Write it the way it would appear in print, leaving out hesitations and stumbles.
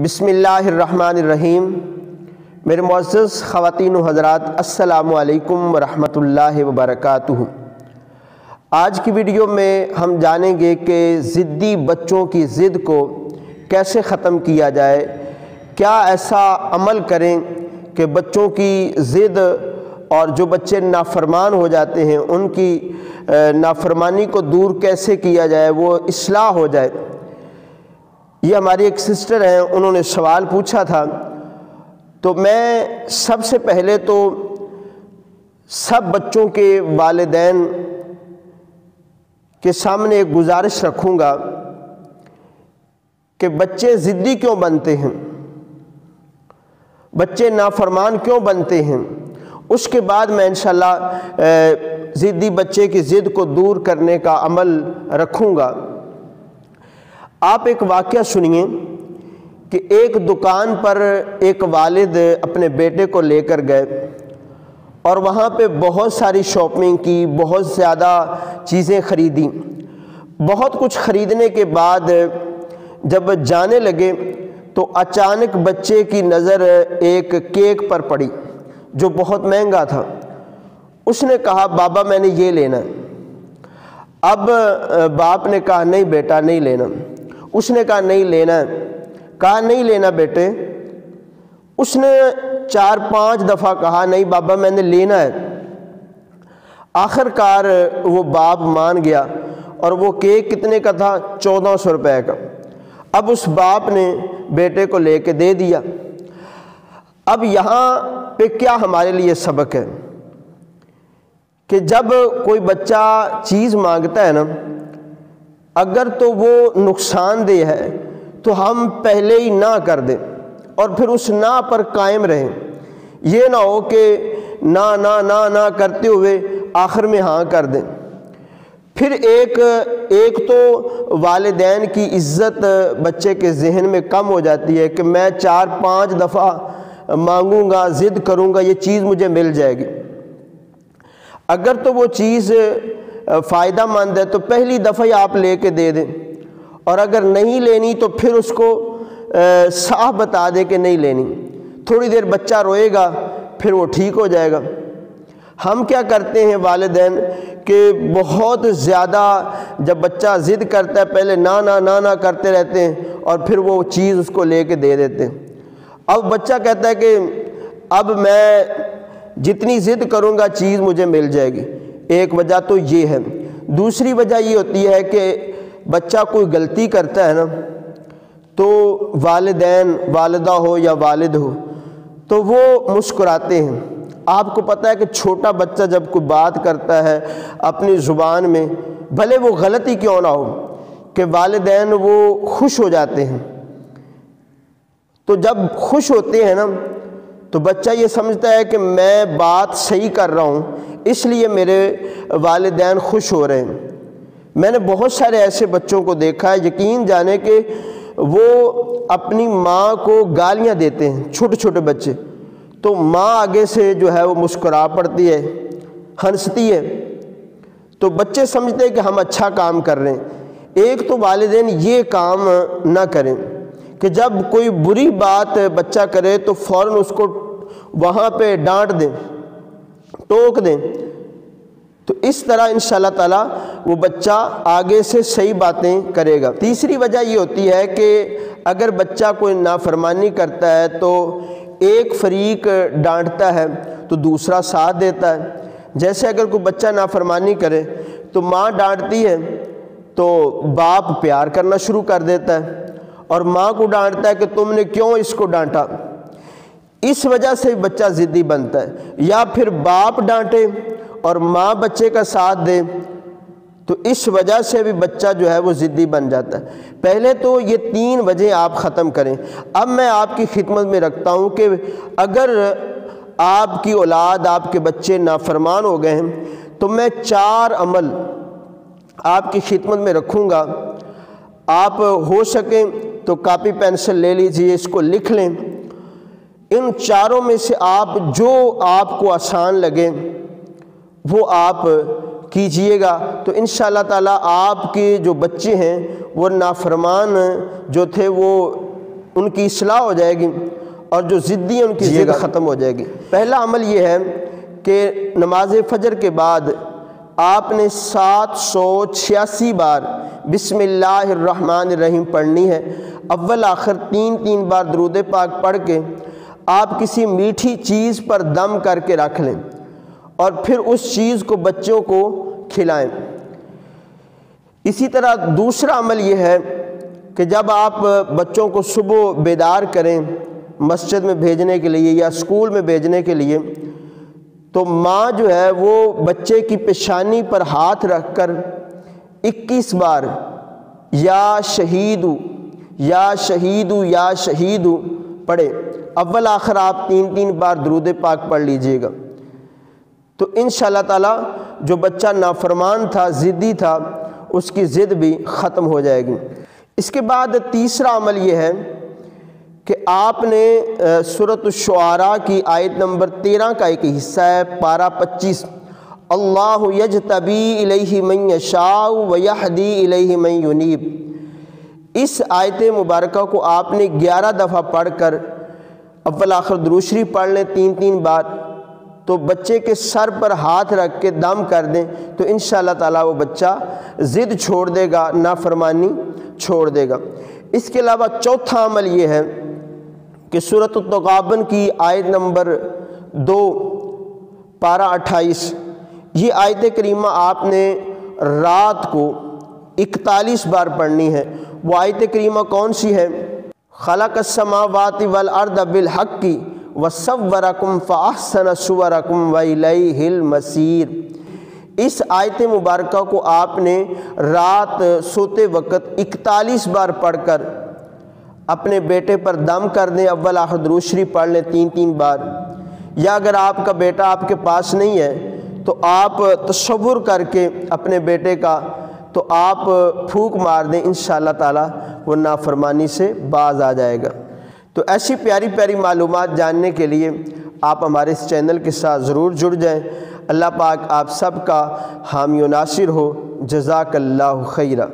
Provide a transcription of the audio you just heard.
بسم اللہ الرحمن الرحیم۔ میرے معزز خواتین و حضرات، السلام علیکم ورحمۃ اللہ وبرکاتہ۔ آج کی ویڈیو میں ہم جانیں گے کہ ضدی بچوں کی ضد کو کیسے ختم کیا جائے، کیا ایسا عمل کریں کہ بچوں کی ضد اور جو بچے نافرمان ہو جاتے ہیں ان کی نافرمانی کو دور کیسے کیا جائے، وہ اصلاح ہو جائے۔ یہ ہماری ایک سسٹر ہیں، انہوں نے سوال پوچھا تھا، تو میں سب سے پہلے تو سب بچوں کے والدین کے سامنے ایک گزارش رکھوں گا کہ بچے ضدی کیوں بنتے ہیں، بچے نافرمان کیوں بنتے ہیں۔ اس کے بعد میں انشاءاللہ ضدی بچے کی ضد کو دور کرنے کا عمل رکھوں گا۔ آپ ایک واقعہ سنیے کہ ایک دکان پر ایک والد اپنے بیٹے کو لے کر گئے اور وہاں پہ بہت ساری شاپنگ کی، بہت زیادہ چیزیں خریدیں۔ بہت کچھ خریدنے کے بعد جب جانے لگے تو اچانک بچے کی نظر ایک کیک پر پڑی جو بہت مہنگا تھا۔ اس نے کہا بابا میں نے یہ لینا ہے۔ اب باپ نے کہا نہیں بیٹا نہیں لینا۔ اس نے کہا نہیں لینا ہے۔ کہا نہیں لینا بیٹے۔ اس نے 4-5 دفعہ کہا نہیں بابا میں نے لینا ہے۔ آخر کار وہ باپ مان گیا اور وہ کیک کتنے کا تھا؟ 1400 روپے کا۔ اب اس باپ نے بیٹے کو لے کے دے دیا۔ اب یہاں پہ کیا ہمارے لیے سبق ہے کہ جب کوئی بچہ چیز مانگتا ہے نا، اگر تو وہ نقصان دہ ہے تو ہم پہلے ہی نہ کر دیں اور پھر اس نہ پر قائم رہیں۔ یہ نہ ہو کہ نہ کرتے ہوئے آخر میں ہاں کر دیں۔ پھر ایک تو والدین کی عزت بچے کے ذہن میں کم ہو جاتی ہے کہ میں 4-5 دفعہ مانگوں گا، ضد کروں گا، یہ چیز مجھے مل جائے گی۔ اگر تو وہ چیز فائدہ مند ہے تو پہلی دفعہ ہی آپ لے کے دے دیں، اور اگر نہیں لینی تو پھر اس کو صاف بتا دیں کہ نہیں لینی۔ تھوڑی دیر بچہ روئے گا پھر وہ ٹھیک ہو جائے گا۔ ہم کیا کرتے ہیں والدین کہ بہت زیادہ جب بچہ ضد کرتا ہے پہلے نہ کرتے رہتے ہیں اور پھر وہ چیز اس کو لے کے دے دیتے ہیں۔ اب بچہ کہتا ہے کہ اب میں جتنی ضد کروں گا چیز مجھے مل جائے گی۔ ایک وجہ تو یہ ہے۔ دوسری وجہ یہ ہوتی ہے کہ بچہ کوئی غلطی کرتا ہے نا تو والدین، والدہ ہو یا والد ہو، تو وہ مسکراتے ہیں۔ آپ کو پتہ ہے کہ چھوٹا بچہ جب کوئی بات کرتا ہے اپنی زبان میں، بھلے وہ غلطی کیوں نہ ہو، کہ والدین وہ خوش ہو جاتے ہیں۔ تو جب خوش ہوتے ہیں نا تو بچہ یہ سمجھتا ہے کہ میں بات صحیح کر رہا ہوں، اس لیے میرے والدین خوش ہو رہے ہیں۔ میں نے بہت سارے ایسے بچوں کو دیکھا ہے، یقین جانے کہ وہ اپنی ماں کو گالیاں دیتے ہیں، چھوٹے چھوٹے بچے، تو ماں آگے سے جو ہے وہ مسکرا پڑتی ہے، ہنستی ہے، تو بچے سمجھتے ہیں کہ ہم اچھا کام کر رہے ہیں۔ ایک تو والدین یہ کام نہ کریں کہ جب کوئی بری بات بچہ کرے تو فوراً اس کو وہاں پہ ڈانٹ دیں، ٹوک دیں، تو اس طرح انشاءاللہ تعالیٰ وہ بچہ آگے سے صحیح باتیں کرے گا۔ تیسری وجہ یہ ہوتی ہے کہ اگر بچہ کوئی نافرمانی کرتا ہے تو ایک فریق ڈانٹتا ہے تو دوسرا ساتھ دیتا ہے۔ جیسے اگر کوئی بچہ نافرمانی کرے تو ماں ڈانٹتی ہے تو باپ پیار کرنا شروع کر دیتا ہے، اور ماں کو ڈانٹتا ہے کہ تم نے کیوں اس کو ڈانٹا۔ اس وجہ سے بچہ ضدی بنتا ہے۔ یا پھر باپ ڈانٹے اور ماں بچے کا ساتھ دے تو اس وجہ سے بھی بچہ جو ہے وہ ضدی بن جاتا ہے۔ پہلے تو یہ 3 وجہ آپ ختم کریں۔ اب میں آپ کی خدمت میں رکھتا ہوں کہ اگر آپ کی اولاد، آپ کے بچے نافرمان ہو گئے ہیں تو میں 4 عمل آپ کی خدمت میں رکھوں گا۔ آپ ہو سکیں تو کاپی پینسل لے لیجئے، اس کو لکھ لیں۔ ان 4 میں سے آپ جو آپ کو آسان لگے وہ آپ کیجئے گا، تو انشاءاللہ تعالیٰ آپ کے جو بچے ہیں وہ نافرمان جو تھے وہ ان کی اصلاح ہو جائے گی اور جو ضدی ہیں ان کی ضد ختم ہو جائے گی۔ پہلا عمل یہ ہے کہ نماز فجر کے بعد آپ نے 786 بار بسم اللہ الرحمن الرحیم پڑھنی ہے۔ اول آخر 3 بار درود پاک پڑھ کے آپ کسی میٹھی چیز پر دم کر کے رکھ لیں اور پھر اس چیز کو بچوں کو کھلائیں۔ اسی طرح دوسرا عمل یہ ہے کہ جب آپ بچوں کو صبح بیدار کریں مسجد میں بھیجنے کے لیے یا اسکول میں بھیجنے کے لیے، تو ماں جو ہے وہ بچے کی پیشانی پر ہاتھ رکھ کر 21 بار یا شہیدو یا شہیدو یا شہیدو پڑھے۔ اول آخر آپ 3 بار درود پاک پڑھ لیجئے گا، تو انشاءاللہ تعالی جو بچہ نافرمان تھا، ضدی تھا، اس کی ضد بھی ختم ہو جائے گی۔ اس کے بعد تیسرا عمل یہ ہے کہ آپ نے سورۃ الشعراء کی آیت نمبر 13 کا ایک حصہ ہے، پارہ 25، اللہ یجتبی الیہ من یشاء ویہدی الیہ من ینیب، اس آیت مبارکہ کو آپ نے 11 دفعہ پڑھ کر اول آخر درود شریف پڑھ لیں 3 بار، تو بچے کے سر پر ہاتھ رکھ کے دم کر دیں تو انشاءاللہ تعالیٰ وہ بچہ ضد چھوڑ دے گا، نافرمانی چھوڑ دے گا۔ اس کے علاوہ چوتھا عمل یہ ہے کہ سورۃ التغابن کی آیت نمبر 2 پارہ 28، یہ آیت کریمہ آپ نے رات کو 41 بار پڑھنی ہے۔ وہ آیت کریمہ کون سی ہے؟ خلق السماوات والارض بالحق وصورکم فاحسن صورکم والیہ المصیر، اس آیت مبارکہ کو آپ نے رات سوتے وقت 41 بار پڑھ کر اپنے بیٹے پر دم کر دیں، اول آخر درود شریف پڑھ لیں 3 بار، یا اگر آپ کا بیٹا آپ کے پاس نہیں ہے تو آپ تصور کر کے اپنے بیٹے کا تو آپ پھونک مار دیں، انشاءاللہ تعالی وہ نافرمانی سے باز آ جائے گا۔ تو ایسی پیاری پیاری معلومات جاننے کے لیے آپ ہمارے اس چینل کے ساتھ ضرور جڑ جائیں۔ اللہ پاک آپ سب کا حامی و ناصر ہو۔ جزاک اللہ خیرہ۔